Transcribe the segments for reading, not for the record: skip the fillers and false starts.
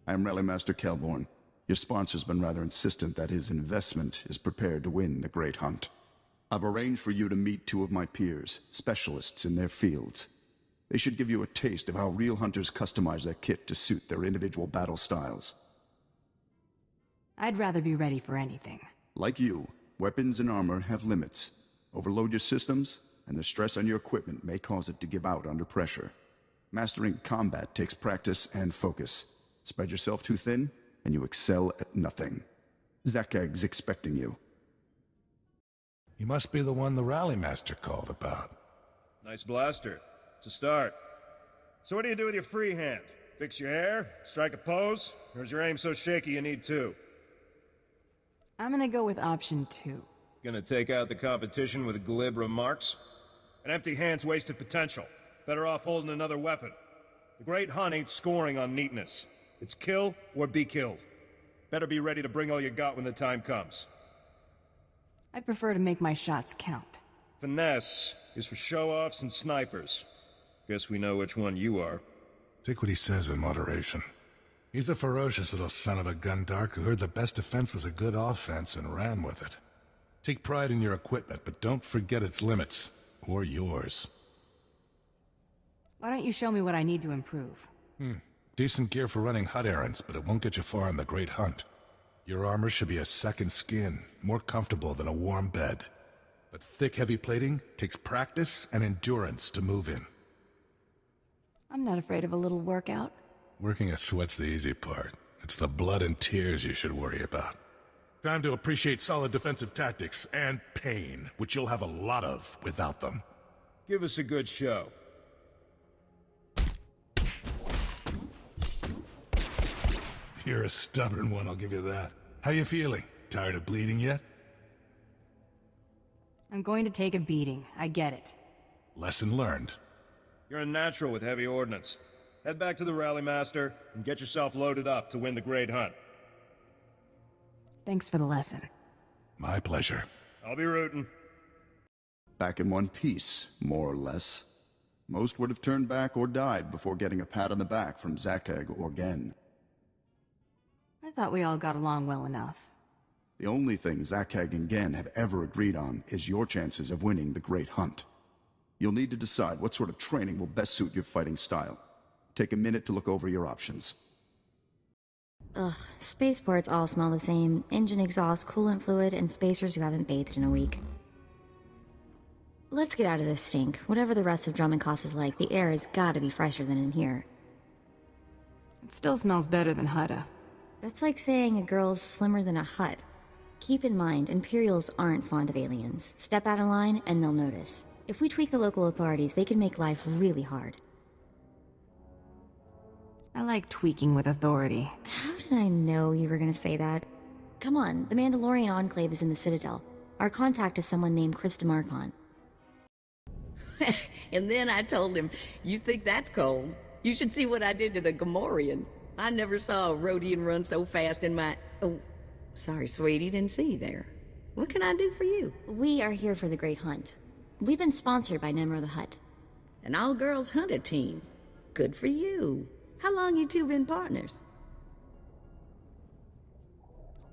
I am Rally Master Kelborn. Your sponsor's been rather insistent that his investment is prepared to win the Great Hunt. I've arranged for you to meet two of my peers, specialists in their fields. They should give you a taste of how real hunters customize their kit to suit their individual battle styles. I'd rather be ready for anything. Like you, weapons and armor have limits. Overload your systems, and the stress on your equipment may cause it to give out under pressure. Mastering combat takes practice and focus. Spread yourself too thin, and you excel at nothing. Zakag's expecting you. You must be the one the Rally Master called about. Nice blaster. It's a start. So what do you do with your free hand? Fix your hair? Strike a pose? Or is your aim so shaky you need two? I'm gonna go with option 2. Gonna take out the competition with glib remarks? An empty hand's wasted potential. Better off holding another weapon. The Great Hunt ain't scoring on neatness. It's kill or be killed. Better be ready to bring all you got when the time comes. I prefer to make my shots count. Finesse is for show-offs and snipers. Guess we know which one you are. Take what he says in moderation. He's a ferocious little son of a gun dark who heard the best defense was a good offense and ran with it. Take pride in your equipment, but don't forget its limits. Or yours. Why don't you show me what I need to improve? Decent gear for running hut errands, but it won't get you far in the Great Hunt. Your armor should be a second skin, more comfortable than a warm bed. But thick, heavy plating takes practice and endurance to move in. I'm not afraid of a little workout. Working a sweat's the easy part. It's the blood and tears you should worry about. Time to appreciate solid defensive tactics and pain, which you'll have a lot of without them. Give us a good show. You're a stubborn one, I'll give you that. How you feeling? Tired of bleeding yet? I'm going to take a beating. I get it. Lesson learned. You're a natural with heavy ordnance. Head back to the Rally Master and get yourself loaded up to win the Great Hunt. Thanks for the lesson. My pleasure. I'll be rooting. Back in one piece, more or less. Most would have turned back or died before getting a pat on the back from Zakag or Gen. I thought we all got along well enough. The only thing Zakag and Gen have ever agreed on is your chances of winning the Great Hunt. You'll need to decide what sort of training will best suit your fighting style. Take a minute to look over your options. Ugh, spaceports all smell the same. Engine exhaust, coolant fluid, and spacers who haven't bathed in a week. Let's get out of this stink. Whatever the rest of Dromund Kaas is like, the air has got to be fresher than in here. It still smells better than Hutta. That's like saying a girl's slimmer than a hut. Keep in mind, Imperials aren't fond of aliens. Step out of line and they'll notice. If we tweak the local authorities, they can make life really hard. I like tweaking with authority. How did I know you were gonna say that? Come on, the Mandalorian Enclave is in the Citadel. Our contact is someone named Krista Markon. And then I told him, you think that's cold? You should see what I did to the Gamorrean. I never saw a Rhodian run so fast in my... Oh, sorry, sweetie, didn't see you there. What can I do for you? We are here for the Great Hunt. We've been sponsored by Nemro the Hutt. An all-girls hunter team. Good for you. How long you two been partners?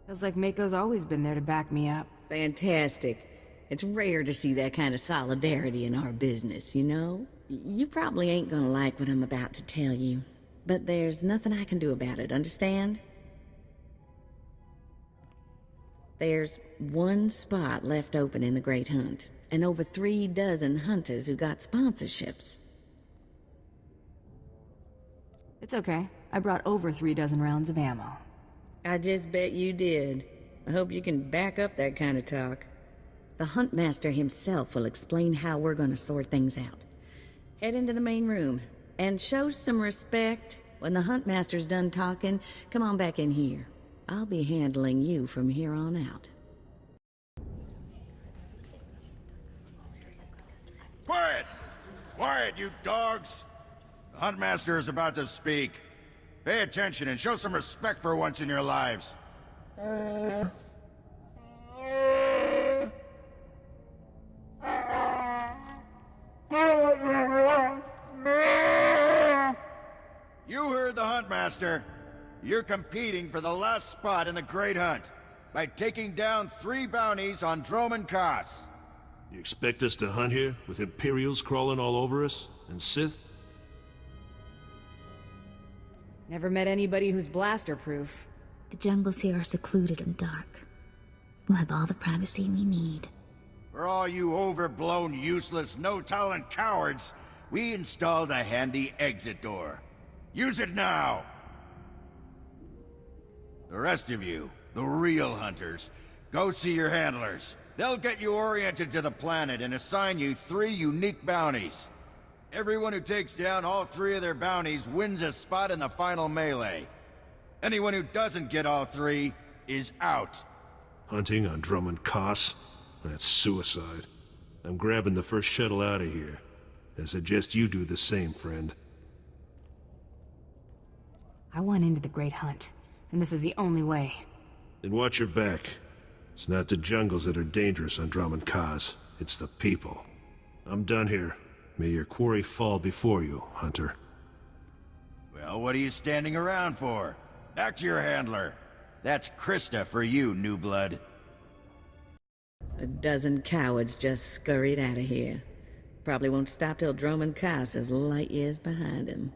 Feels like Mako's always been there to back me up. Fantastic. It's rare to see that kind of solidarity in our business, you know? You probably ain't gonna like what I'm about to tell you, but there's nothing I can do about it, understand? There's one spot left open in the Great Hunt, and over 3 dozen hunters who got sponsorships. It's okay. I brought over 3 dozen rounds of ammo. I just bet you did. I hope you can back up that kind of talk. The Huntmaster himself will explain how we're gonna sort things out. Head into the main room, and show some respect. When the Huntmaster's done talking, come on back in here. I'll be handling you from here on out. Quiet! Quiet, you dogs! The Huntmaster is about to speak. Pay attention and show some respect for once in your lives. You heard the Huntmaster. You're competing for the last spot in the Great Hunt by taking down 3 bounties on Dromund Kaas. You expect us to hunt here, with Imperials crawling all over us? And Sith? Never met anybody who's blaster-proof. The jungles here are secluded and dark. We'll have all the privacy we need. For all you overblown, useless, no-talent cowards, we installed a handy exit door. Use it now! The rest of you, the real hunters, go see your handlers. They'll get you oriented to the planet and assign you 3 unique bounties. Everyone who takes down all 3 of their bounties wins a spot in the final melee. Anyone who doesn't get all 3 is out. Hunting on Dromund Kaas? That's suicide. I'm grabbing the first shuttle out of here. I suggest you do the same, friend. I want into the Great Hunt, and this is the only way. Then watch your back. It's not the jungles that are dangerous on Dromund Kaas. It's the people. I'm done here. May your quarry fall before you, Hunter. Well, what are you standing around for? Back to your handler. That's Krista for you, new blood. A dozen cowards just scurried out of here. Probably won't stop till Dromund Kaas is light years behind him.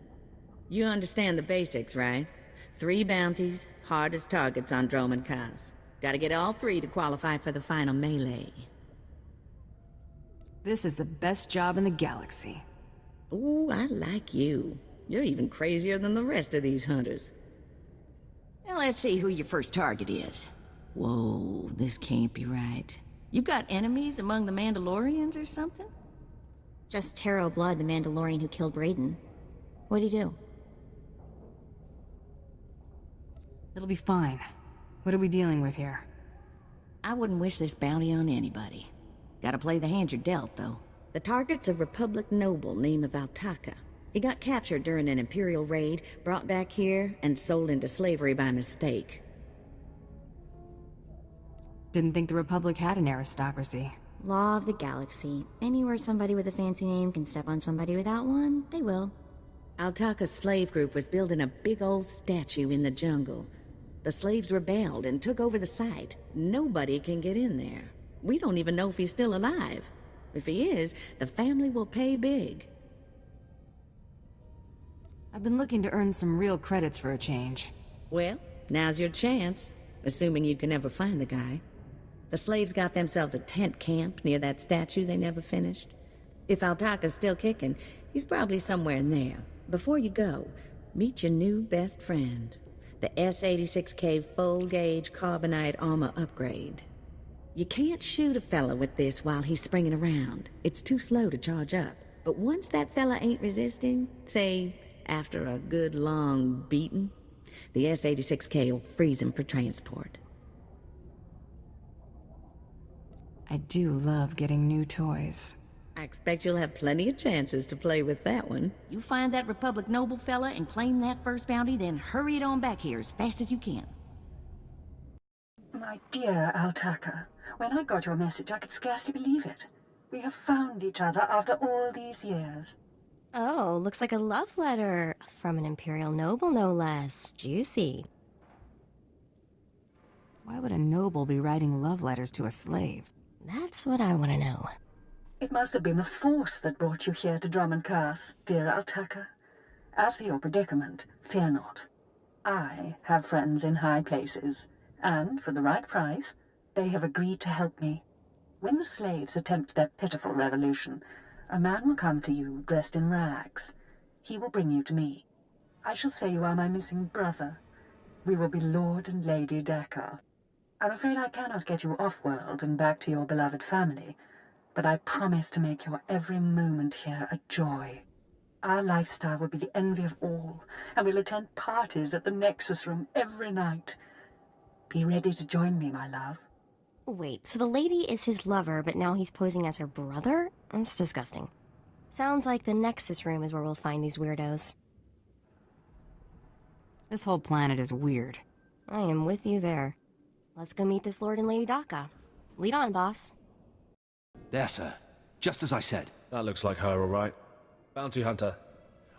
You understand the basics, right? 3 bounties, hardest targets on Dromund Kaas. Gotta get all 3 to qualify for the final melee. This is the best job in the galaxy. Ooh, I like you. You're even crazier than the rest of these hunters. Now let's see who your first target is. Whoa, this can't be right. You got enemies among the Mandalorians or something? Just Taro Blood, the Mandalorian who killed Brayden. What'd he do? It'll be fine. What are we dealing with here? I wouldn't wish this bounty on anybody. Gotta play the hand you're dealt, though. The target's a Republic noble named Altaka. He got captured during an Imperial raid, brought back here, and sold into slavery by mistake. Didn't think the Republic had an aristocracy. Law of the galaxy. Anywhere somebody with a fancy name can step on somebody without one, they will. Altaka's slave group was building a big old statue in the jungle. The slaves rebelled and took over the site. Nobody can get in there. We don't even know if he's still alive. If he is, the family will pay big. I've been looking to earn some real credits for a change. Well, now's your chance, assuming you can ever find the guy. The slaves got themselves a tent camp near that statue they never finished. If Altaka's still kicking, he's probably somewhere in there. Before you go, meet your new best friend, the S-86K full-gauge carbonite armor upgrade. You can't shoot a fella with this while he's springing around. It's too slow to charge up. But once that fella ain't resisting, say, after a good long beating, the S-86K will freeze him for transport. I do love getting new toys. I expect you'll have plenty of chances to play with that one. You find that Republic noble fella and claim that first bounty, then hurry it on back here as fast as you can. My dear Altaka, when I got your message, I could scarcely believe it. We have found each other after all these years. Oh, looks like a love letter. From an Imperial noble, no less. Juicy. Why would a noble be writing love letters to a slave? That's what I want to know. It must have been the Force that brought you here to Dromund Kaas, dear Altaka. As for your predicament, fear not. I have friends in high places, and for the right price, they have agreed to help me. When the slaves attempt their pitiful revolution, a man will come to you dressed in rags. He will bring you to me. I shall say you are my missing brother. We will be Lord and Lady Cathar. I'm afraid I cannot get you off-world and back to your beloved family, but I promise to make your every moment here a joy. Our lifestyle will be the envy of all, and we'll attend parties at the Nexus Room every night. Be ready to join me, my love. Wait, so the lady is his lover, but now he's posing as her brother? That's disgusting. Sounds like the Nexus Room is where we'll find these weirdos. This whole planet is weird. I am with you there. Let's go meet this Lord and Lady Cathar. Lead on, boss. There, sir. Just as I said. That looks like her, all right. Bounty Hunter.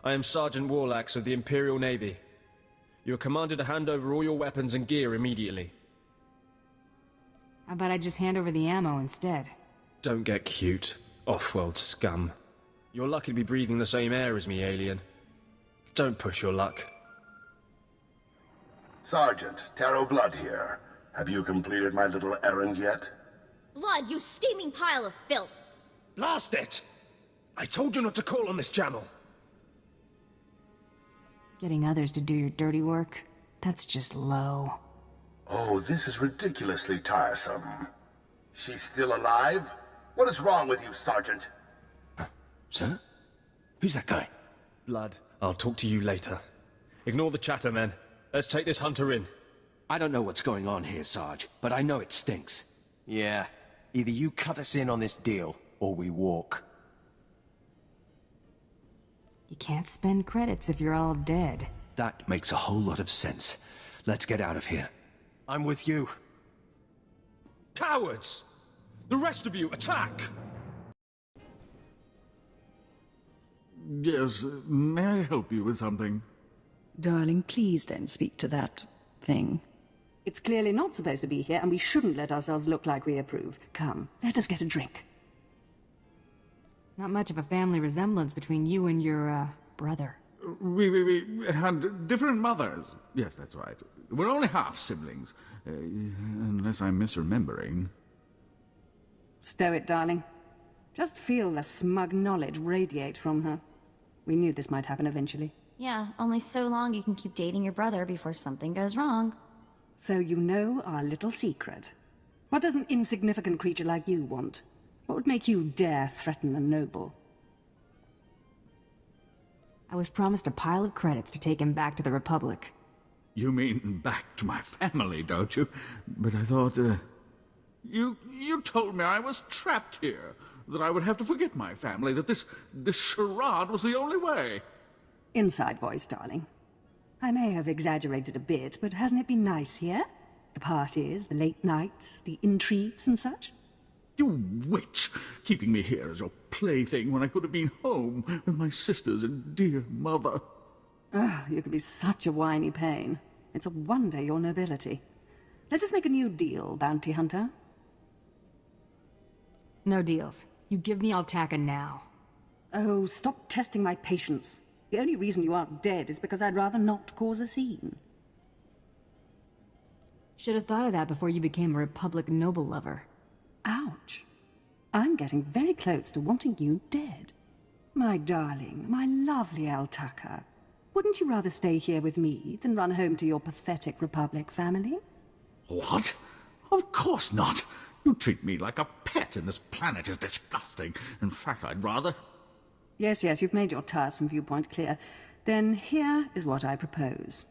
I am Sergeant Warlax of the Imperial Navy. You are commanded to hand over all your weapons and gear immediately. How about I just hand over the ammo instead? Don't get cute, off-world scum. You're lucky to be breathing the same air as me, alien. Don't push your luck. Sergeant, Taro Blood here. Have you completed my little errand yet? Blood, you steaming pile of filth! Blast it! I told you not to call on this channel. Getting others to do your dirty work? That's just low. Oh, this is ridiculously tiresome. She's still alive? What is wrong with you, Sergeant? Sir? Who's that guy? Blood, I'll talk to you later. Ignore the chatter, men. Let's take this hunter in. I don't know what's going on here, Sarge, but I know it stinks. Yeah. Either you cut us in on this deal, or we walk. You can't spend credits if you're all dead. That makes a whole lot of sense. Let's get out of here. I'm with you. Cowards! The rest of you, attack! Yes, may I help you with something? Darling, please don't speak to that thing. It's clearly not supposed to be here, and we shouldn't let ourselves look like we approve. Come, let us get a drink. Not much of a family resemblance between you and your, brother. We had different mothers. Yes, that's right. We're only half-siblings. Unless I'm misremembering. Stow it, darling. Just feel the smug knowledge radiate from her. We knew this might happen eventually. Yeah, only so long you can keep dating your brother before something goes wrong. So you know our little secret. What does an insignificant creature like you want? What would make you dare threaten a noble? I was promised a pile of credits to take him back to the Republic. You mean back to my family, don't you? But I thought, You told me I was trapped here, that I would have to forget my family, that this charade was the only way. Inside voice, darling. I may have exaggerated a bit, but hasn't it been nice here? The parties, the late nights, the intrigues and such? You witch! Keeping me here as your plaything when I could have been home with my sisters and dear mother. Ah, you can be such a whiny pain. It's a wonder your nobility. Let us make a new deal, bounty hunter. No deals. You give me Altaka now. Oh, stop testing my patience. The only reason you aren't dead is because I'd rather not cause a scene. Should have thought of that before you became a Republic noble lover. Ouch. I'm getting very close to wanting you dead. My darling, my lovely Altaka. Wouldn't you rather stay here with me than run home to your pathetic Republic family? What? Of course not. You treat me like a pet, and this planet is disgusting. In fact, I'd rather... Yes, you've made your tiresome viewpoint clear. Then here is what I propose.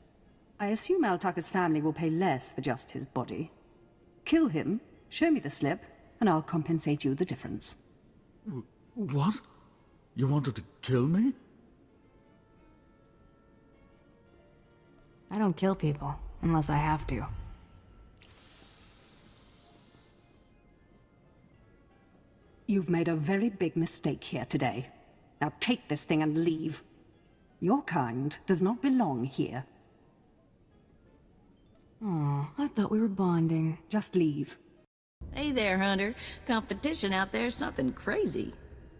I assume Altaka's family will pay less for just his body. Kill him, show me the slip, and I'll compensate you the difference. What? You wanted to kill me? I don't kill people, unless I have to. You've made a very big mistake here today. Now take this thing and leave. Your kind does not belong here. Aw, I thought we were bonding. Just leave. Hey there, Hunter. Competition out there's something crazy.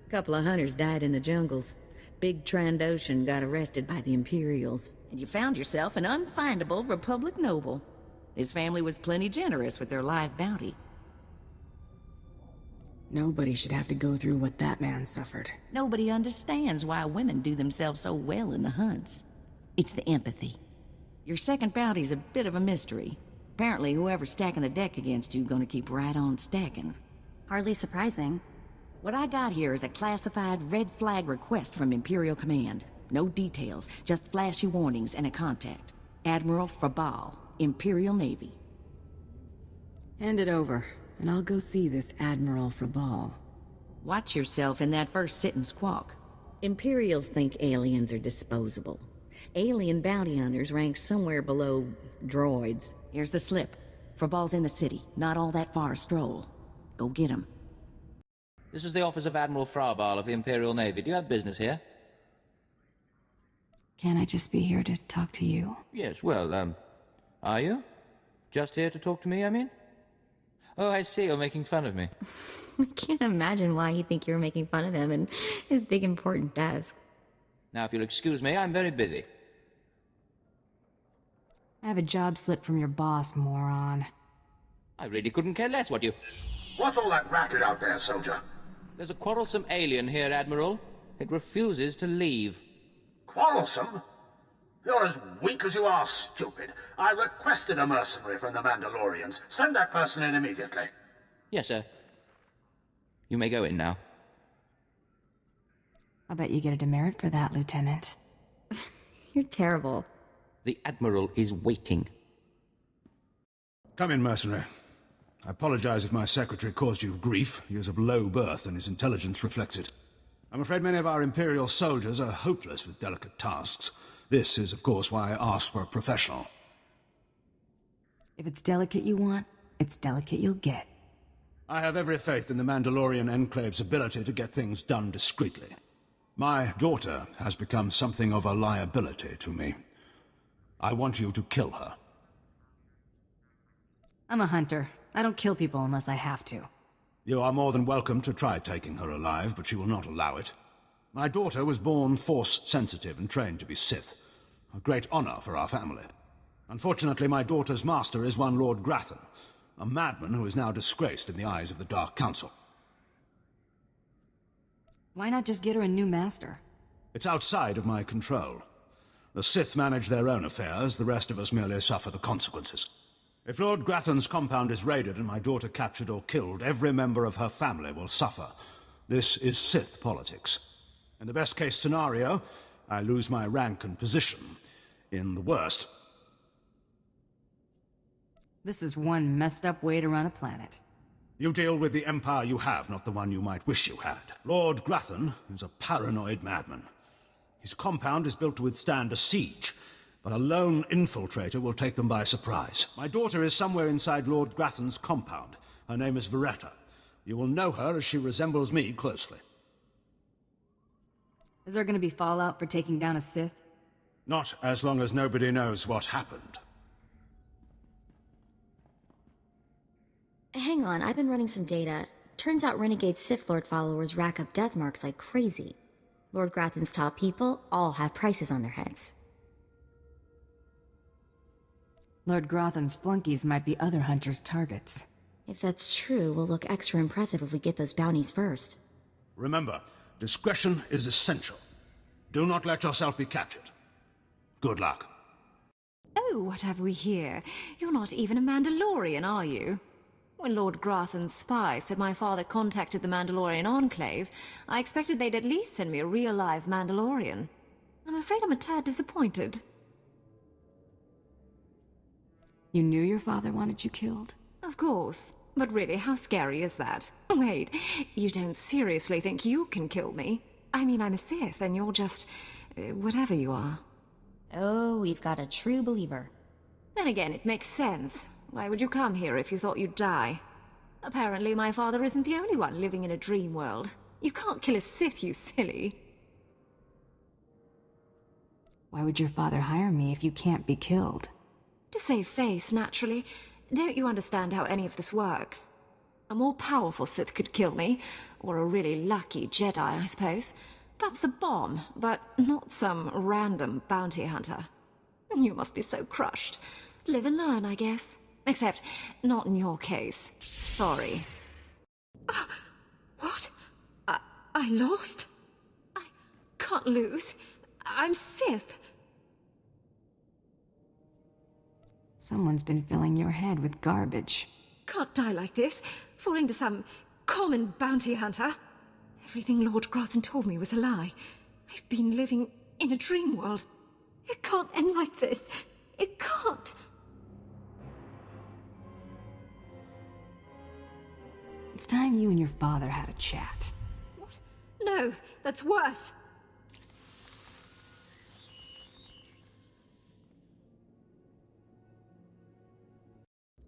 A couple of hunters died in the jungles. Big Trandoshan got arrested by the Imperials. And you found yourself an unfindable Republic noble. His family was plenty generous with their live bounty. Nobody should have to go through what that man suffered. Nobody understands why women do themselves so well in the hunts. It's the empathy. Your second bounty's a bit of a mystery. Apparently whoever's stacking the deck against you gonna keep right on stacking. Hardly surprising. What I got here is a classified red flag request from Imperial Command. No details, just flashy warnings and a contact. Admiral Frabal, Imperial Navy. Hand it over, and I'll go see this Admiral Frabal. Watch yourself in that first sit and squawk. Imperials think aliens are disposable. Alien bounty hunters rank somewhere below droids. Here's the slip. Frabal's in the city, not all that far a stroll. Go get him. This is the office of Admiral Frabal of the Imperial Navy. Do you have business here? Can't I just be here to talk to you? Yes, well, are you? Just here to talk to me, I mean? Oh, I see, you're making fun of me. I can't imagine why he'd think you were making fun of him and his big important desk. Now, if you'll excuse me, I'm very busy. I have a job slip from your boss, moron. I really couldn't care less what you... What's all that racket out there, soldier? There's a quarrelsome alien here, Admiral. It refuses to leave. Quarrelsome? You're as weak as you are stupid. I requested a mercenary from the Mandalorians. Send that person in immediately. Yes, sir. You may go in now. I bet you get a demerit for that, Lieutenant. You're terrible. The Admiral is waiting. Come in, mercenary. I apologize if my secretary caused you grief. He is of low birth, and his intelligence reflects it. I'm afraid many of our Imperial soldiers are hopeless with delicate tasks. This is, of course, why I asked for a professional. If it's delicate you want, it's delicate you'll get. I have every faith in the Mandalorian Enclave's ability to get things done discreetly. My daughter has become something of a liability to me. I want you to kill her. I'm a hunter. I don't kill people unless I have to. You are more than welcome to try taking her alive, but she will not allow it. My daughter was born Force-sensitive and trained to be Sith. A great honor for our family. Unfortunately, my daughter's master is one Lord Grathan, a madman who is now disgraced in the eyes of the Dark Council. Why not just get her a new master? It's outside of my control. The Sith manage their own affairs, the rest of us merely suffer the consequences. If Lord Grathan's compound is raided and my daughter captured or killed, every member of her family will suffer. This is Sith politics. In the best-case scenario, I lose my rank and position. In the worst... This is one messed-up way to run a planet. You deal with the empire you have, not the one you might wish you had. Lord Grathan is a paranoid madman. His compound is built to withstand a siege, but a lone infiltrator will take them by surprise. My daughter is somewhere inside Lord Grathan's compound. Her name is Veretta. You will know her as she resembles me closely. Is there going to be fallout for taking down a Sith? Not as long as nobody knows what happened. Hang on, I've been running some data. Turns out renegade Sith Lord followers rack up death marks like crazy. Lord Grathan's top people all have prices on their heads. Lord Grathan's flunkies might be other hunters' targets. If that's true, we'll look extra impressive if we get those bounties first. Remember, discretion is essential. Do not let yourself be captured. Good luck. Oh, what have we here? You're not even a Mandalorian, are you? When Lord Grathan's spy said my father contacted the Mandalorian Enclave, I expected they'd at least send me a real-life Mandalorian. I'm afraid I'm a tad disappointed. You knew your father wanted you killed? Of course. But really, how scary is that? Wait, you don't seriously think you can kill me? I mean, I'm a Sith, and you're just... whatever you are. Oh, we've got a true believer. Then again, it makes sense. Why would you come here if you thought you'd die? Apparently, my father isn't the only one living in a dream world. You can't kill a Sith, you silly. Why would your father hire me if you can't be killed? To save face, naturally. Don't you understand how any of this works? A more powerful Sith could kill me, or a really lucky Jedi, I suppose. Perhaps a bomb, but not some random bounty hunter. You must be so crushed. Live and learn, I guess. Except, not in your case. Sorry. What? I lost? I can't lose. I'm Sith. Someone's been filling your head with garbage. Can't die like this, falling to some common bounty hunter. Everything Lord Grathan told me was a lie. I've been living in a dream world. It can't end like this. It can't. It's time you and your father had a chat. What? No, that's worse.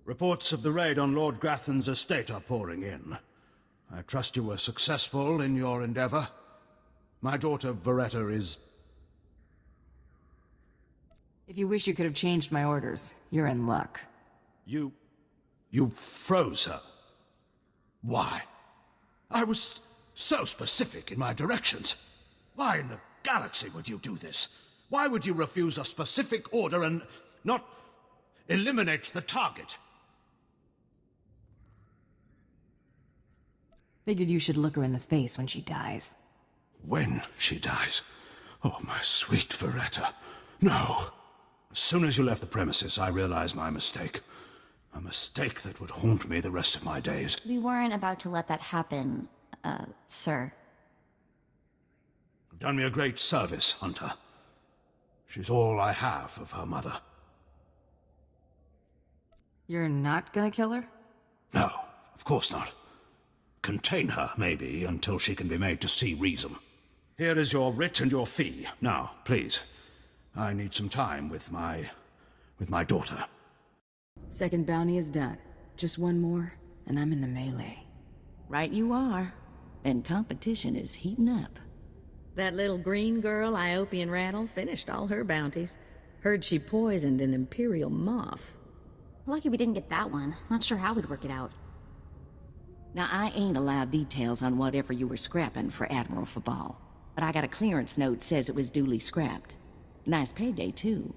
Reports of the raid on Lord Grathan's estate are pouring in. I trust you were successful in your endeavor. My daughter, Veretta, is... If you wish you could have changed my orders, you're in luck. You froze her. Why? I was so specific in my directions. Why in the galaxy would you do this? Why would you refuse a specific order and not eliminate the target? Figured you should look her in the face when she dies. When she dies? Oh, my sweet Veretta. No. As soon as you left the premises, I realized my mistake. A mistake that would haunt me the rest of my days. We weren't about to let that happen, sir. You've done me a great service, Hunter. She's all I have of her mother. You're not gonna kill her? No, of course not. Contain her, maybe, until she can be made to see reason. Here is your writ and your fee. Now, please. I need some time with my daughter. Second bounty is done. Just one more, and I'm in the melee. Right you are. And competition is heating up. That little green girl, Iopian Rattle, finished all her bounties. Heard she poisoned an Imperial moth. Lucky we didn't get that one. Not sure how we'd work it out. Now, I ain't allowed details on whatever you were scrapping for Admiral Fabal, but I got a clearance note says it was duly scrapped. Nice payday, too.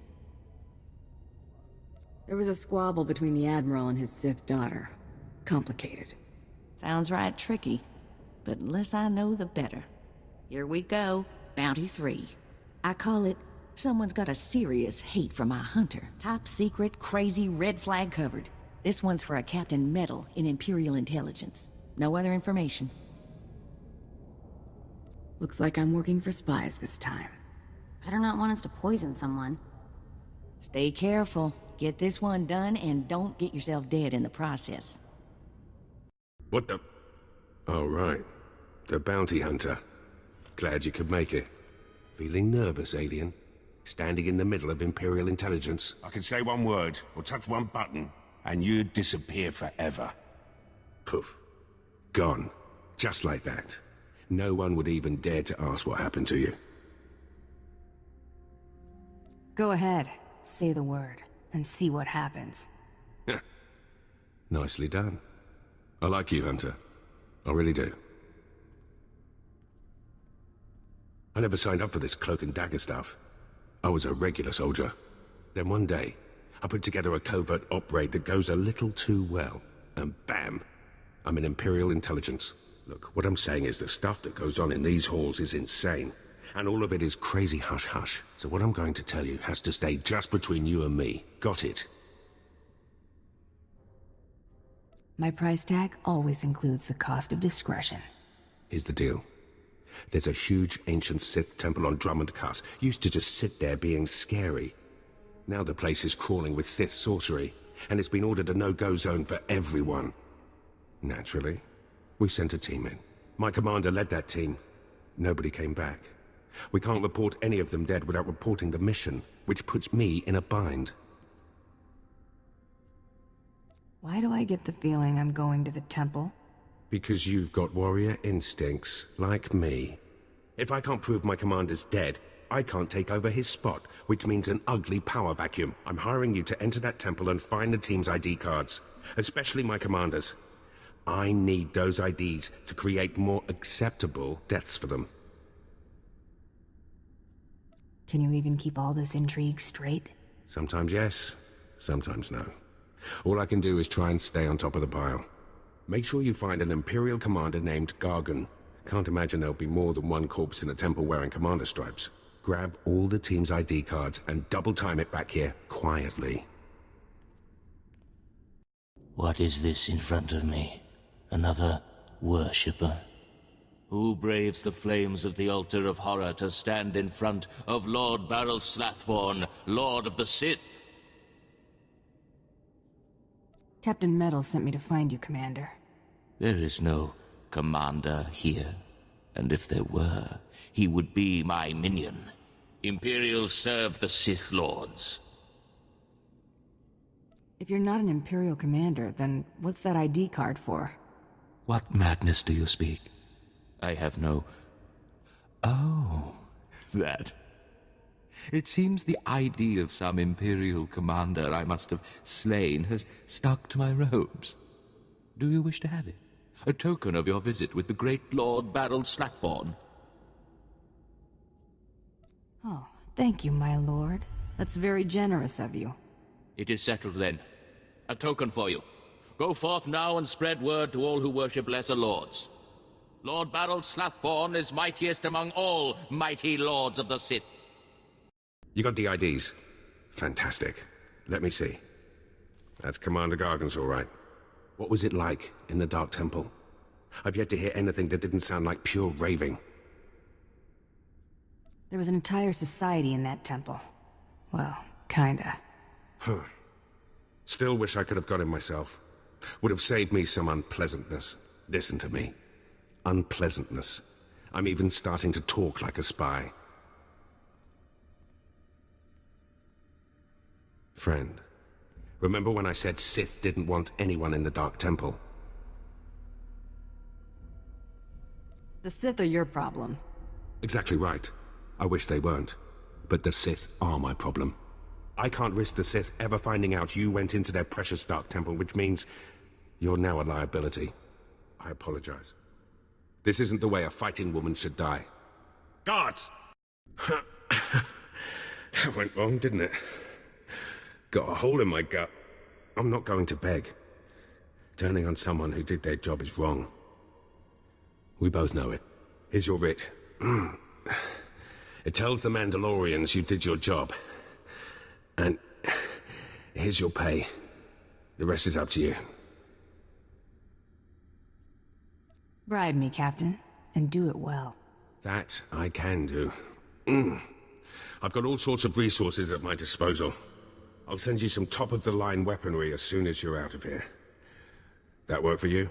There was a squabble between the Admiral and his Sith daughter. Complicated. Sounds right tricky, but the less I know, the better. Here we go, Bounty 3. I call it, someone's got a serious hate for my hunter. Top secret, crazy, red flag covered. This one's for a Captain Metal in Imperial Intelligence. No other information. Looks like I'm working for spies this time. Better not want us to poison someone. Stay careful. Get this one done and don't get yourself dead in the process. What the... Oh, right. The bounty hunter. Glad you could make it. Feeling nervous, alien? Standing in the middle of Imperial Intelligence? I can say one word, or touch one button, and you'd disappear forever. Poof. Gone. Just like that. No one would even dare to ask what happened to you. Go ahead. Say the word, and see what happens. Nicely done. I like you, Hunter. I really do. I never signed up for this cloak and dagger stuff. I was a regular soldier. Then one day, I put together a covert op raid that goes a little too well. And bam! I'm in Imperial Intelligence. Look, what I'm saying is the stuff that goes on in these halls is insane. And all of it is crazy hush-hush. So what I'm going to tell you has to stay just between you and me. Got it? My price tag always includes the cost of discretion. Here's the deal. There's a huge ancient Sith temple on Dromund Kaas. Used to just sit there being scary. Now the place is crawling with Sith sorcery, and it's been ordered a no-go zone for everyone. Naturally, we sent a team in. My commander led that team. Nobody came back. We can't report any of them dead without reporting the mission, which puts me in a bind. Why do I get the feeling I'm going to the temple? Because you've got warrior instincts, like me. If I can't prove my commander's dead, I can't take over his spot, which means an ugly power vacuum. I'm hiring you to enter that temple and find the team's ID cards, especially my commander's. I need those IDs to create more acceptable deaths for them. Can you even keep all this intrigue straight? Sometimes yes, sometimes no. All I can do is try and stay on top of the pile. Make sure you find an Imperial commander named Gargan. Can't imagine there'll be more than one corpse in a temple wearing commander stripes. Grab all the team's ID cards and double time it back here, quietly. What is this in front of me? Another worshipper? Who braves the flames of the altar of horror to stand in front of Lord Baral Slathborn, Lord of the Sith? Captain Metal sent me to find you, Commander. There is no commander here, and if there were, he would be my minion. Imperials serve the Sith Lords. If you're not an Imperial commander, then what's that ID card for? What madness do you speak? I have no... Oh, that. It seems the ID of some Imperial commander I must have slain has stuck to my robes. Do you wish to have it? A token of your visit with the great Lord Baral Slathborn. Oh, thank you, my lord. That's very generous of you. It is settled then. A token for you. Go forth now and spread word to all who worship lesser lords. Lord Baral Slathborn is mightiest among all mighty lords of the Sith. You got the IDs? Fantastic. Let me see. That's Commander Gargan's all right. What was it like in the Dark Temple? I've yet to hear anything that didn't sound like pure raving. There was an entire society in that temple. Well, kinda. Huh. Still wish I could have got him myself. Would have saved me some unpleasantness. Listen to me. Unpleasantness. I'm even starting to talk like a spy. Friend, remember when I said Sith didn't want anyone in the Dark Temple? The Sith are your problem. Exactly right. I wish they weren't. But the Sith are my problem. I can't risk the Sith ever finding out you went into their precious Dark Temple, which means you're now a liability. I apologize. This isn't the way a fighting woman should die. Guards! That went wrong, didn't it? Got a hole in my gut. I'm not going to beg. Turning on someone who did their job is wrong. We both know it. Here's your writ. It tells the Mandalorians you did your job. And here's your pay. The rest is up to you. Bribe me, Captain, and do it well. That I can do. I've got all sorts of resources at my disposal. I'll send you some top-of-the-line weaponry as soon as you're out of here. That work for you?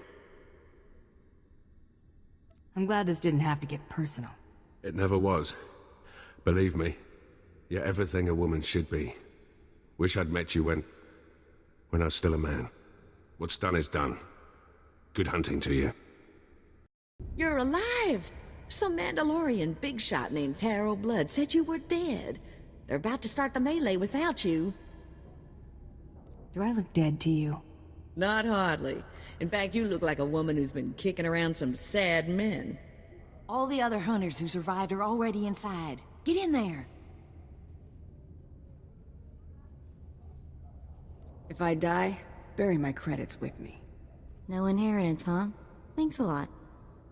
I'm glad this didn't have to get personal. It never was. Believe me, you're everything a woman should be. Wish I'd met you when I was still a man. What's done is done. Good hunting to you. You're alive! Some Mandalorian big shot named Taro Blood said you were dead. They're about to start the melee without you. Do I look dead to you? Not hardly. In fact, you look like a woman who's been kicking around some sad men. All the other hunters who survived are already inside. Get in there. If I die, bury my credits with me. No inheritance, huh? Thanks a lot.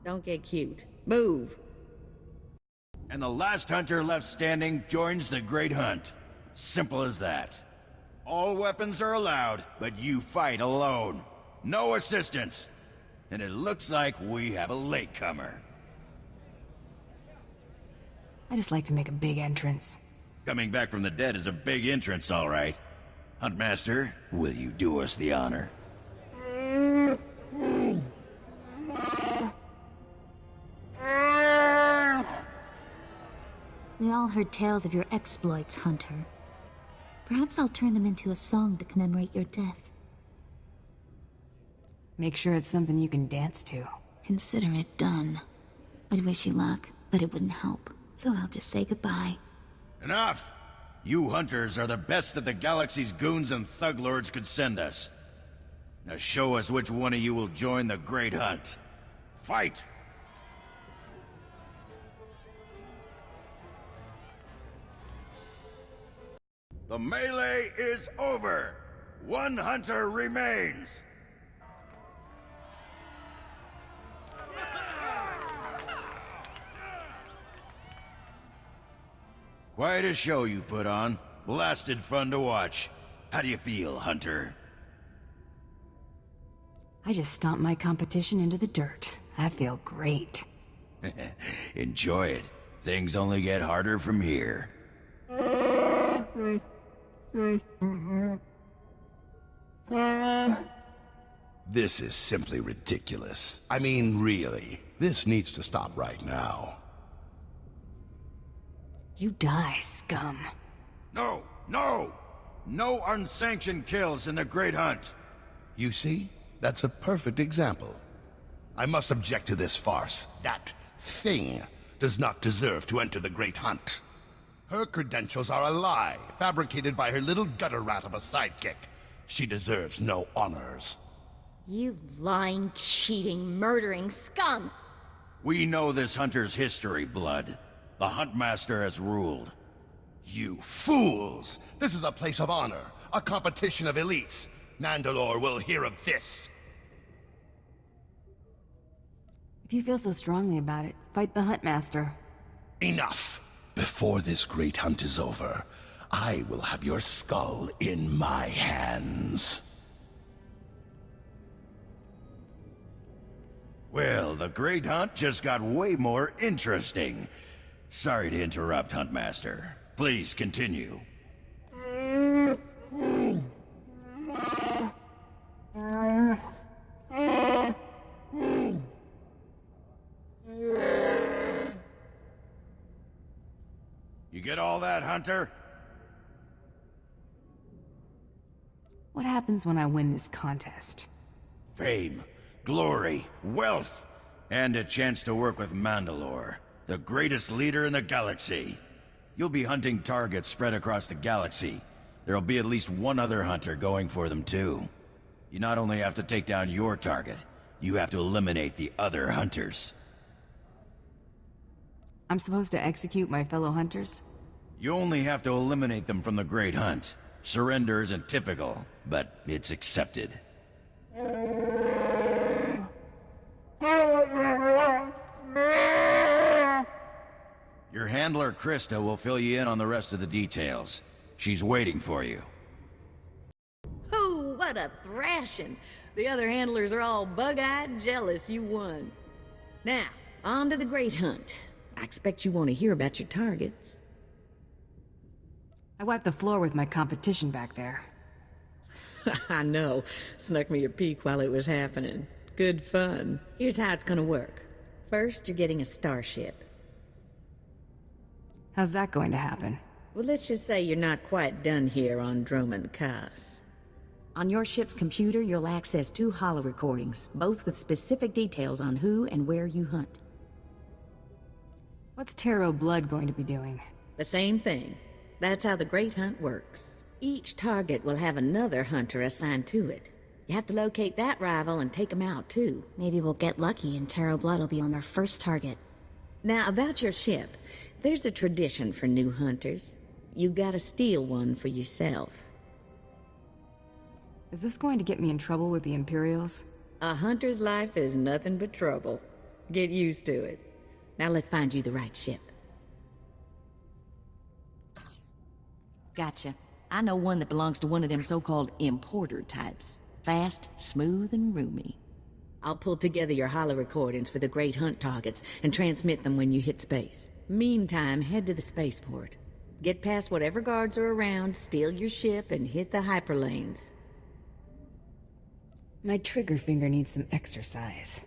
Don't get cute. Move. And the last hunter left standing joins the Great Hunt. Simple as that. All weapons are allowed, but you fight alone. No assistance. And it looks like we have a latecomer. I just like to make a big entrance. Coming back from the dead is a big entrance, all right. Huntmaster, will you do us the honor? We all heard tales of your exploits, Hunter. Perhaps I'll turn them into a song to commemorate your death. Make sure it's something you can dance to. Consider it done. I'd wish you luck, but it wouldn't help. So I'll just say goodbye. Enough! You hunters are the best that the galaxy's goons and thug lords could send us. Now show us which one of you will join the Great Hunt. Fight! The melee is over! One hunter remains! Quite a show you put on. Blasted fun to watch. How do you feel, Hunter? I just stomped my competition into the dirt. I feel great. Enjoy it. Things only get harder from here. This is simply ridiculous. I mean, really. This needs to stop right now. You die, scum. No! No! No unsanctioned kills in the Great Hunt! You see? That's a perfect example. I must object to this farce. That thing does not deserve to enter the Great Hunt. Her credentials are a lie, fabricated by her little gutter rat of a sidekick. She deserves no honors. You lying, cheating, murdering scum! We know this hunter's history, Blood. The Huntmaster has ruled. You fools! This is a place of honor, a competition of elites. Mandalore will hear of this. If you feel so strongly about it, fight the Huntmaster. Enough! Before this great hunt is over, I will have your skull in my hands. Well, the Great Hunt just got way more interesting. Sorry to interrupt, Huntmaster. Please continue. You get all that, Hunter? What happens when I win this contest? Fame, glory, wealth, and a chance to work with Mandalore, the greatest leader in the galaxy. You'll be hunting targets spread across the galaxy. There'll be at least one other hunter going for them too. You not only have to take down your target, you have to eliminate the other hunters. I'm supposed to execute my fellow hunters? You only have to eliminate them from the Great Hunt. Surrender isn't typical, but it's accepted. Your handler, Krista, will fill you in on the rest of the details. She's waiting for you. Oh, what a thrashing! The other handlers are all bug-eyed jealous you won. Now, on to the Great Hunt. I expect you want to hear about your targets. I wiped the floor with my competition back there. I know. Snuck me a peek while it was happening. Good fun. Here's how it's gonna work. First, you're getting a starship. How's that going to happen? Well, let's just say you're not quite done here on Dromund Kaas. On your ship's computer, you'll access 2 holo recordings, both with specific details on who and where you hunt. What's Tarot Blood going to be doing? The same thing. That's how the Great Hunt works. Each target will have another hunter assigned to it. You have to locate that rival and take him out, too. Maybe we'll get lucky and Tarot Blood will be on our first target. Now, about your ship, there's a tradition for new hunters. You gotta steal one for yourself. Is this going to get me in trouble with the Imperials? A hunter's life is nothing but trouble. Get used to it. Now let's find you the right ship. Gotcha. I know one that belongs to one of them so-called importer types. Fast, smooth, and roomy. I'll pull together your holo recordings for the Great Hunt targets and transmit them when you hit space. Meantime, head to the spaceport. Get past whatever guards are around, steal your ship, and hit the hyperlanes. My trigger finger needs some exercise.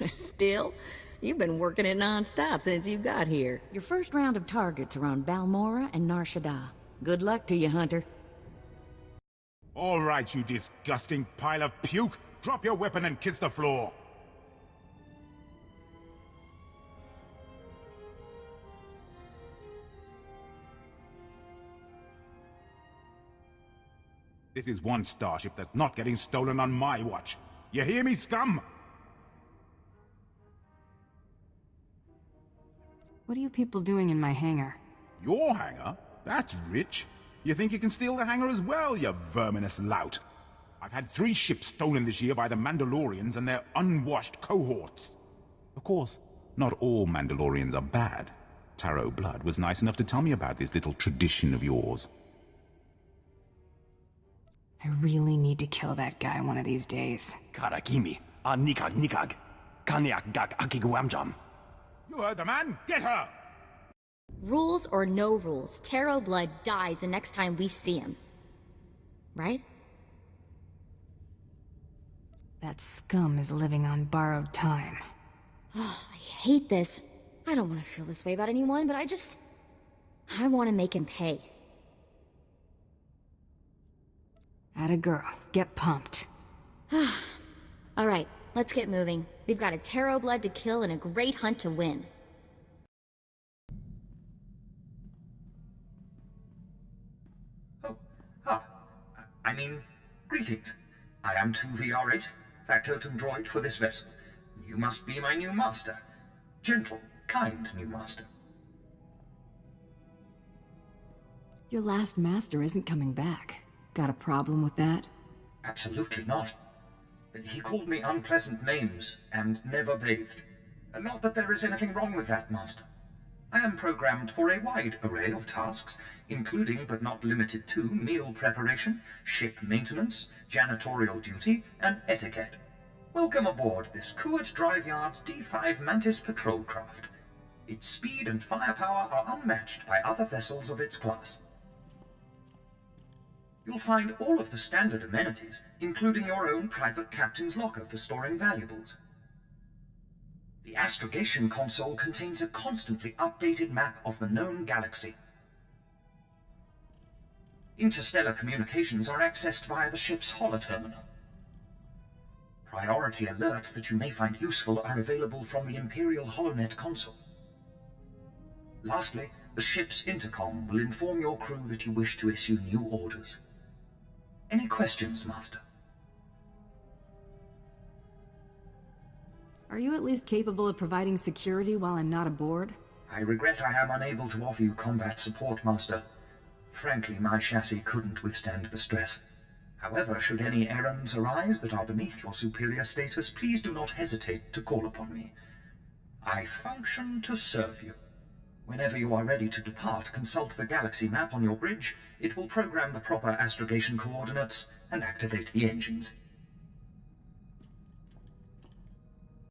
Still? You've been working it non-stop since you got here. Your first round of targets are on Balmora and Nar Shaddaa. Good luck to you, Hunter. All right, you disgusting pile of puke! Drop your weapon and kiss the floor! This is one starship that's not getting stolen on my watch. You hear me, scum? What are you people doing in my hangar? Your hangar? That's rich. You think you can steal the hangar as well, you verminous lout? I've had 3 ships stolen this year by the Mandalorians and their unwashed cohorts. Of course, not all Mandalorians are bad. Tarot Blood was nice enough to tell me about this little tradition of yours. I really need to kill that guy one of these days. Karakimi, nikag, kaniak gak akiguamjam. You heard the man! Get her! Rules or no rules, Tarot Blood dies the next time we see him. Right? That scum is living on borrowed time. Oh, I hate this. I don't want to feel this way about anyone, but I want to make him pay. Atta girl, get pumped. All right, let's get moving. We've got a Tarot Blood to kill and a Great Hunt to win. I mean, greetings. I am 2VR8, factotum droid for this vessel. You must be my new master. Gentle, kind new master. Your last master isn't coming back. Got a problem with that? Absolutely not. He called me unpleasant names and never bathed. Not that there is anything wrong with that, master. I am programmed for a wide array of tasks, including but not limited to meal preparation, ship maintenance, janitorial duty, and etiquette. Welcome aboard this Kuat Drive Yard's D5 Mantis patrol craft. Its speed and firepower are unmatched by other vessels of its class. You'll find all of the standard amenities, including your own private captain's locker for storing valuables. The astrogation console contains a constantly updated map of the known galaxy. Interstellar communications are accessed via the ship's holoterminal. Priority alerts that you may find useful are available from the Imperial HoloNet console. Lastly, the ship's intercom will inform your crew that you wish to issue new orders. Any questions, Master? Are you at least capable of providing security while I'm not aboard? I regret I am unable to offer you combat support, Master. Frankly, my chassis couldn't withstand the stress. However, should any errands arise that are beneath your superior status, please do not hesitate to call upon me. I function to serve you. Whenever you are ready to depart, consult the galaxy map on your bridge. It will program the proper astrogation coordinates and activate the engines.